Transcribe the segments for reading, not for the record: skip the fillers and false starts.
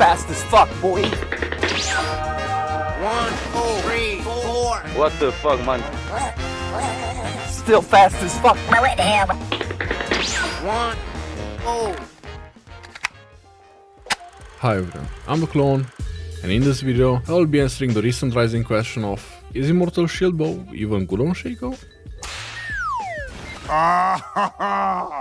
fast as fuck, boy. 1, 2, 3, 4. What the fuck, man? Still fast as fuck. What the hell? 1, 2. Hi everyone, I'm the Clone, and in this video I will be answering the recent rising question of: is Immortal Shieldbow even good on Shaco?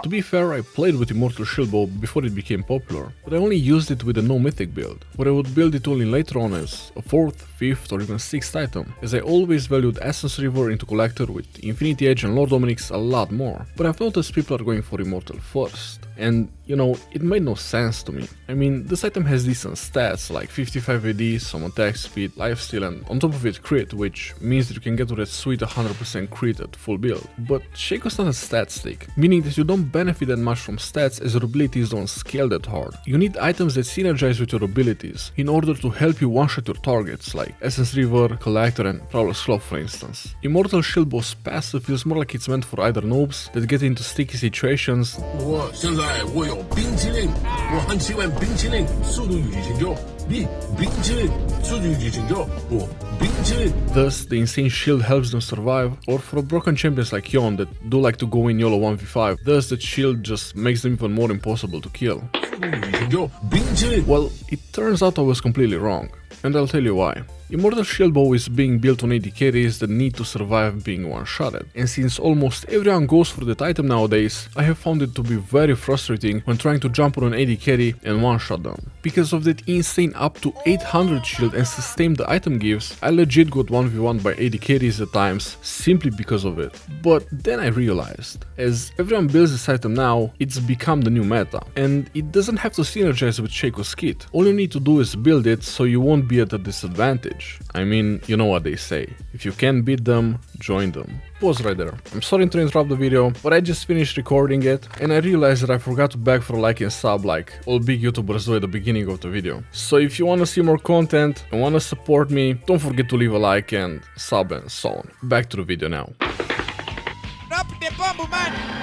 To be fair, I played with Immortal Shieldbow before it became popular, but I only used it with a no mythic build, where I would build it only later on as a 4th, 5th or even 6th item, as I always valued Essence River into Collector with Infinity Edge and Lord Dominic's a lot more. But I've noticed people are going for Immortal first, and you know, it made no sense to me. I mean, this item has decent stats like 55 AD, some attack speed, lifesteal, and on top of it crit, which means that you can get to that sweet 100% crit at full build. But Shaco's not a stat stick, meaning that you don't benefit that much from stats as your abilities don't scale that hard. You need items that synergize with your abilities in order to help you one-shot your targets, like Essence River, Collector, and Prowler's Club for instance. Immortal Shieldbow's passive feels more like it's meant for either noobs that get into sticky situations, thus the insane shield helps them survive, or for broken champions like Yon that do like to go in YOLO 1v5, thus that shield just makes them even more impossible to kill. Well, it turns out I was completely wrong, and I'll tell you why. Immortal Shieldbow is being built on AD carries that need to survive being one-shotted, and since almost everyone goes for that item nowadays, I have found it to be very frustrating when trying to jump on an AD carry and one-shot them. Because of that insane up to 800 shield and sustain the item gives, I legit got 1v1 by AD carries at times simply because of it. But then I realized, as everyone builds this item now, it's become the new meta, and it doesn't have to synergize with Shaco's kit. All you need to do is build it so you won't be at a disadvantage. I mean, you know what they say, if you can't beat them, join them. Pause right there. I'm sorry to interrupt the video, but I just finished recording it and I realized that I forgot to beg for a like and sub like all big YouTubers do at the beginning of the video. So if you want to see more content and want to support me, don't forget to leave a like and sub and so on. Back to the video now. Drop the bomb, man!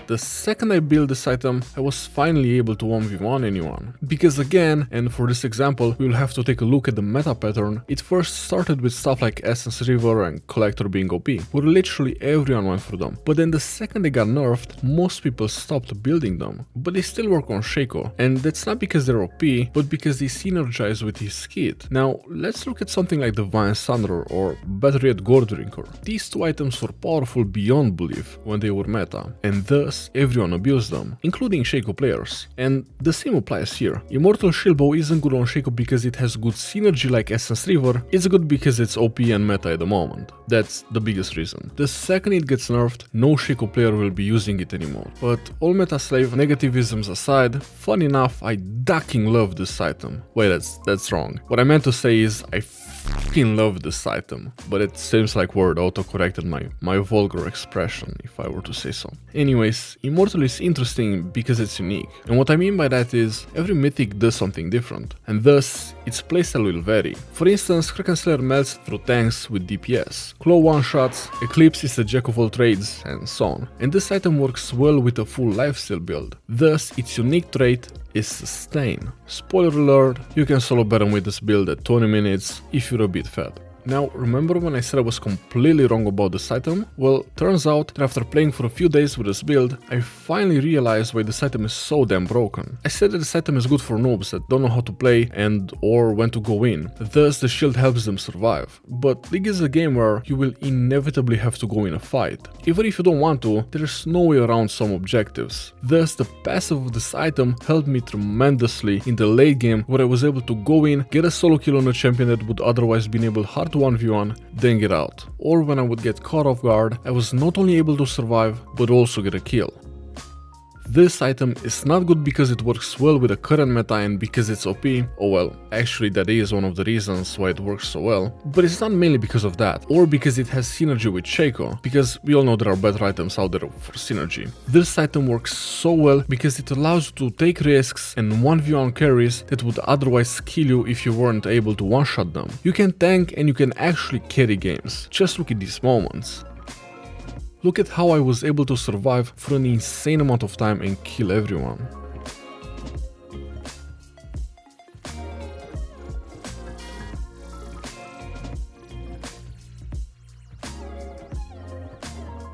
The second I built this item, I was finally able to 1v1 anyone. Because again, and for this example, we will have to take a look at the meta pattern, it first started with stuff like Essence River and Collector being OP, where literally everyone went for them. But then the second they got nerfed, most people stopped building them. But they still work on Shaco, and that's not because they're OP, but because they synergize with his kit. Now, let's look at something like Divine Sunderer or better yet Gore Drinker. These two items were powerful beyond belief when they were meta, and thus everyone abused them, including Shaco players. And the same applies here. Immortal Shieldbow isn't good on Shaco because it has good synergy like Essence River, it's good because it's OP and meta at the moment. That's the biggest reason. The second it gets nerfed, no Shaco player will be using it anymore. But all meta slave negativisms aside, fun enough, I fucking love this item. Wait, that's wrong. What I meant to say is I fucking love this item, but it seems like Word auto-corrected my vulgar expression, if I were to say so. Anyways, Immortal is interesting because it's unique, and what I mean by that is every mythic does something different, and thus its playstyle will vary. For instance, Kraken Slayer melts through tanks with DPS, Claw one-shots, Eclipse is a jack of all trades, and so on. And this item works well with a full lifesteal build, thus its unique trait is Sustain. Spoiler alert, you can solo Baron with this build at 20 minutes if you're a bit fed. Now, remember when I said I was completely wrong about this item? Well, turns out that after playing for a few days with this build, I finally realized why this item is so damn broken. I said that this item is good for noobs that don't know how to play and or when to go in, thus the shield helps them survive. But League is a game where you will inevitably have to go in a fight. Even if you don't want to, there's no way around some objectives. Thus, the passive of this item helped me tremendously in the late game where I was able to go in, get a solo kill on a champion that would otherwise be enabled hard to 1v1, then get out. Or when I would get caught off guard, I was not only able to survive, but also get a kill. This item is not good because it works well with the current meta and because it's OP, oh well, actually that is one of the reasons why it works so well, but it's not mainly because of that, or because it has synergy with Shaco, because we all know there are better items out there for synergy. This item works so well because it allows you to take risks and 1v1 carries that would otherwise kill you if you weren't able to one-shot them. You can tank and you can actually carry games, just look at these moments. Look at how I was able to survive for an insane amount of time and kill everyone.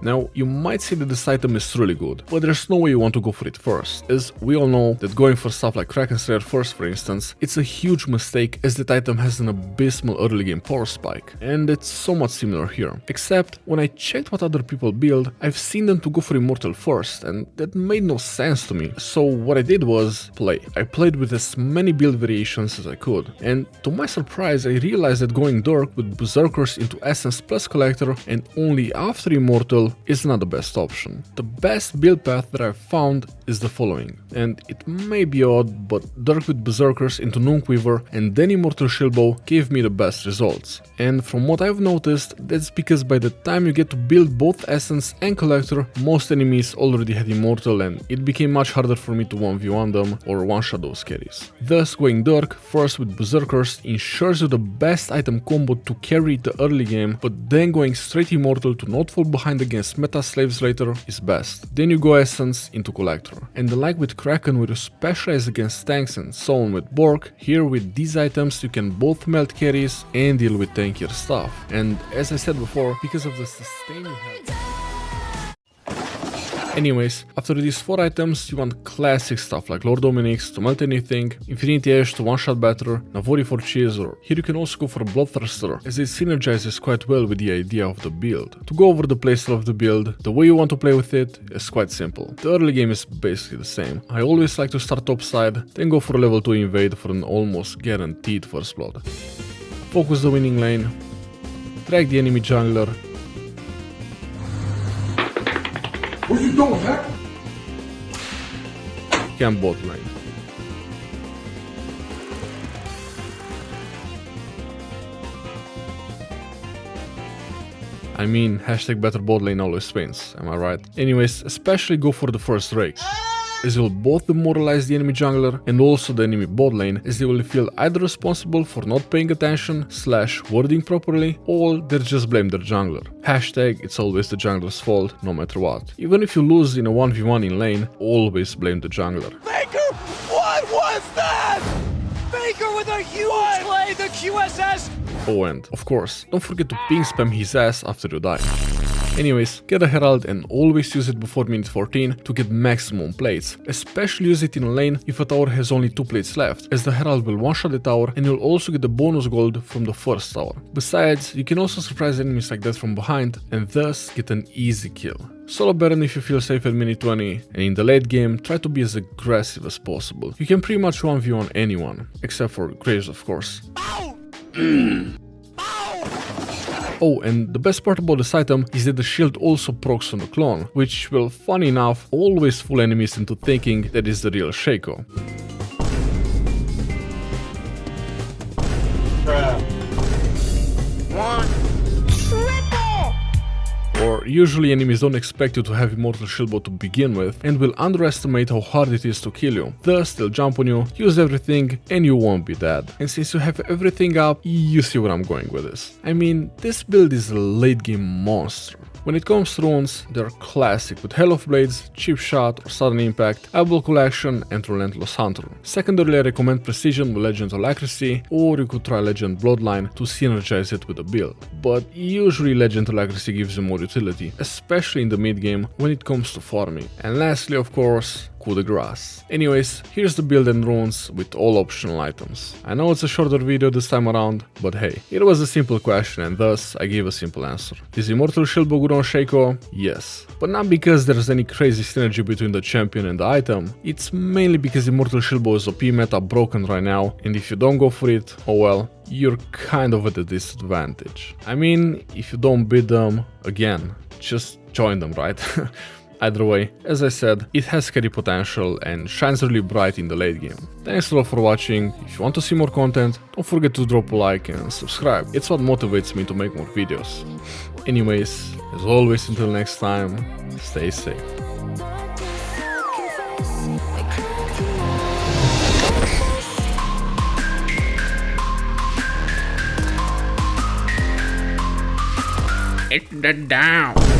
Now, you might say that this item is really good, but there's no way you want to go for it first, as we all know that going for stuff like Kraken Slayer first, for instance, it's a huge mistake as that item has an abysmal early game power spike, and it's somewhat similar here. Except, when I checked what other people build, I've seen them to go for Immortal first, and that made no sense to me. So what I did was play. I played with as many build variations as I could, and to my surprise I realized that going Dark with Berserkers into Essence plus Collector and only after Immortal is not the best option. The best build path that I've found is the following, and it may be odd, but Dark with Berserkers into Nunkweaver and then Immortal Shieldbow gave me the best results. And from what I've noticed, that's because by the time you get to build both Essence and Collector, most enemies already had Immortal and it became much harder for me to 1v1 them or one-shot those carries. Thus, going Dark first with Berserkers ensures you the best item combo to carry the early game, but then going straight Immortal to not fall behind against meta slaves later is best. Then you go Essence into Collector. And like with Kraken where you specialize against tanks and so on with Bork, here with these items you can both melt carries and deal with tankier stuff. And as I said before, because of the sustain you have. Anyways, after these 4 items, you want classic stuff like Lord Dominic's to melt anything, Infinity Ash to one-shot batter, Navori for cheese, or here you can also go for Bloodthirster, as it synergizes quite well with the idea of the build. To go over the playstyle of the build, the way you want to play with it is quite simple. The early game is basically the same. I always like to start topside, then go for a level 2 invade for an almost guaranteed first blood. Focus the winning lane, track the enemy jungler. What you doing, man? Camp bot lane. I mean, hashtag better bot lane always wins, am I right? Anyways, especially go for the first rake, as you'll both demoralize the enemy jungler and also the enemy bot lane, as they will feel either responsible for not paying attention / wording properly, or they'll just blame their jungler. Hashtag it's always the jungler's fault no matter what. Even if you lose in a 1v1 in lane, always blame the jungler. Baker, what was that? Baker with a huge play, the QSS. Oh, and of course, don't forget to ping spam his ass after you die. Anyways, get a Herald and always use it before minute 14 to get maximum plates. Especially use it in a lane if a tower has only 2 plates left, as the Herald will one-shot the tower and you'll also get the bonus gold from the first tower. Besides, you can also surprise enemies like that from behind and thus get an easy kill. Solo Baron if you feel safe at minute 20, and in the late game try to be as aggressive as possible. You can pretty much 1v1 anyone, except for Graves of course. Oh, and the best part about this item is that the shield also procs on the clone, which will, funny enough, always fool enemies into thinking that is the real Shaco. Or usually enemies don't expect you to have Immortal Shieldbow to begin with and will underestimate how hard it is to kill you. Thus they'll jump on you, use everything and you won't be dead. And since you have everything up, you see where I'm going with this. I mean, this build is a late game monster. When it comes to runes, they're classic with Hell of Blades, Cheap Shot or Sudden Impact, Eyeball Collection and Relentless Hunter. Secondarily I recommend Precision with Legendal Accuracy, or you could try Legend Bloodline to synergize it with the build. But usually Legendal Accuracy gives you more utility, especially in the mid game when it comes to farming. And lastly of course, Coup de Grace. Anyways, here's the build and runes with all optional items. I know it's a shorter video this time around, but hey, it was a simple question and thus I gave a simple answer. Is Immortal Shieldbow good on Shaco? Yes. But not because there's any crazy synergy between the champion and the item, it's mainly because Immortal Shieldbow is OP meta broken right now, and if you don't go for it, oh well, you're kind of at a disadvantage. I mean, if you don't beat them, again, just join them, right? Either way, as I said, it has carry potential and shines really bright in the late game. Thanks a lot for watching. If you want to see more content, don't forget to drop a like and subscribe. It's what motivates me to make more videos. Anyways, as always, until next time, stay safe. Hit the down.